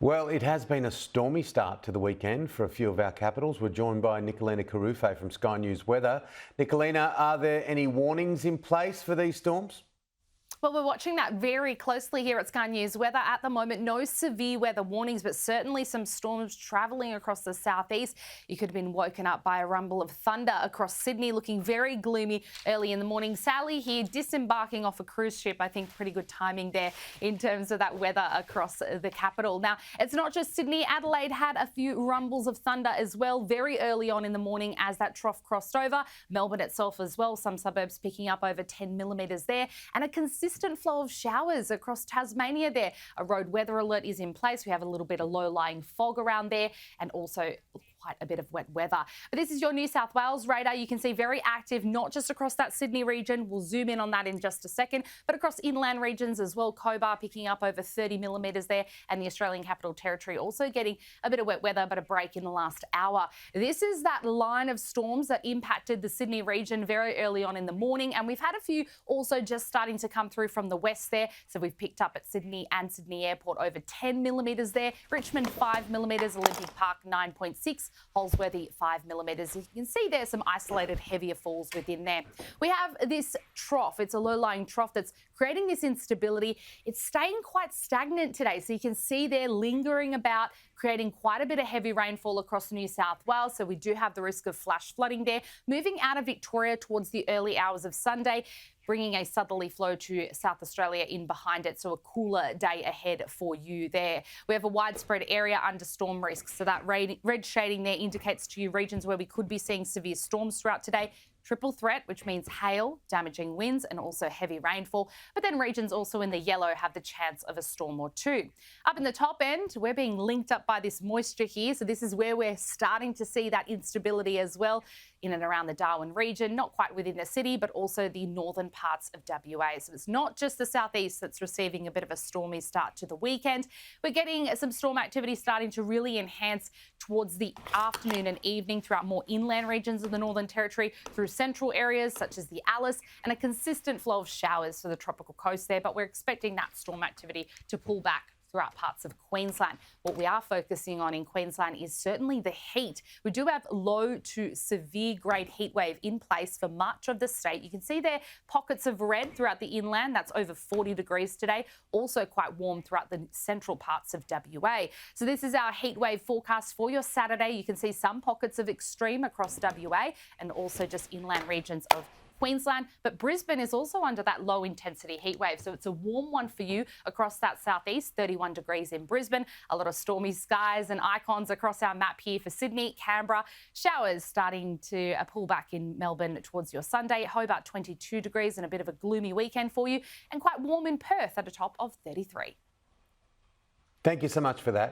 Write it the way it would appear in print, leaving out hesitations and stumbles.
Well, it has been a stormy start to the weekend for a few of our capitals. We're joined by Nikolina Kharoufeh from Sky News Weather. Nikolina, are there any warnings in place for these storms? Well, we're watching that very closely here at Sky News Weather. At the moment, no severe weather warnings, but certainly some storms travelling across the southeast. You could have been woken up by a rumble of thunder across Sydney, looking very gloomy early in the morning. Sally here disembarking off a cruise ship. I think pretty good timing there in terms of that weather across the capital. Now, it's not just Sydney. Adelaide had a few rumbles of thunder as well very early on in the morning as that trough crossed over. Melbourne itself as well, some suburbs picking up over 10 millimetres there, and a consistent flow of showers across Tasmania there. A road weather alert is in place. We have a little bit of low-lying fog around there and also quite a bit of wet weather. But this is your New South Wales radar. You can see very active, not just across that Sydney region. We'll zoom in on that in just a second, but across inland regions as well. Cobar picking up over 30 millimetres there, and the Australian Capital Territory also getting a bit of wet weather, but a break in the last hour. This is that line of storms that impacted the Sydney region very early on in the morning, and we've had a few also just starting to come through from the west there. So we've picked up at Sydney and Sydney Airport over 10 millimetres there. Richmond 5 millimetres, Olympic Park 9.6. Holsworthy 5 millimetres. You can see there's some isolated heavier falls within there. We have this trough. It's a low-lying trough that's creating this instability. It's staying quite stagnant today. So you can see there lingering about, creating quite a bit of heavy rainfall across New South Wales. So we do have the risk of flash flooding there. Moving out of Victoria towards the early hours of Sunday, bringing a southerly flow to South Australia in behind it. So a cooler day ahead for you there. We have a widespread area under storm risk. So that red shading there indicates to you regions where we could be seeing severe storms throughout today. Triple threat, which means hail, damaging winds and also heavy rainfall. But then regions also in the yellow have the chance of a storm or two. Up in the top end, we're being linked up by this moisture here. So this is where we're starting to see that instability as well in and around the Darwin region, not quite within the city, but also the northern parts of WA. So it's not just the southeast that's receiving a bit of a stormy start to the weekend. We're getting some storm activity starting to really enhance towards the afternoon and evening throughout more inland regions of the Northern Territory, through central areas such as the Alice, and a consistent flow of showers for the tropical coast there. But we're expecting that storm activity to pull back throughout parts of Queensland. What we are focusing on in Queensland is certainly the heat. We do have low to severe grade heat wave in place for much of the state. You can see there pockets of red throughout the inland. That's over 40 degrees today. Also quite warm throughout the central parts of WA. So this is our heat wave forecast for your Saturday. You can see some pockets of extreme across WA and also just inland regions of Queensland, but Brisbane is also under that low intensity heat wave. So it's a warm one for you across that southeast, 31 degrees in Brisbane, a lot of stormy skies and icons across our map here for Sydney, Canberra, showers starting to pull back in Melbourne towards your Sunday, Hobart 22 degrees and a bit of a gloomy weekend for you, and quite warm in Perth at a top of 33. Thank you so much for that.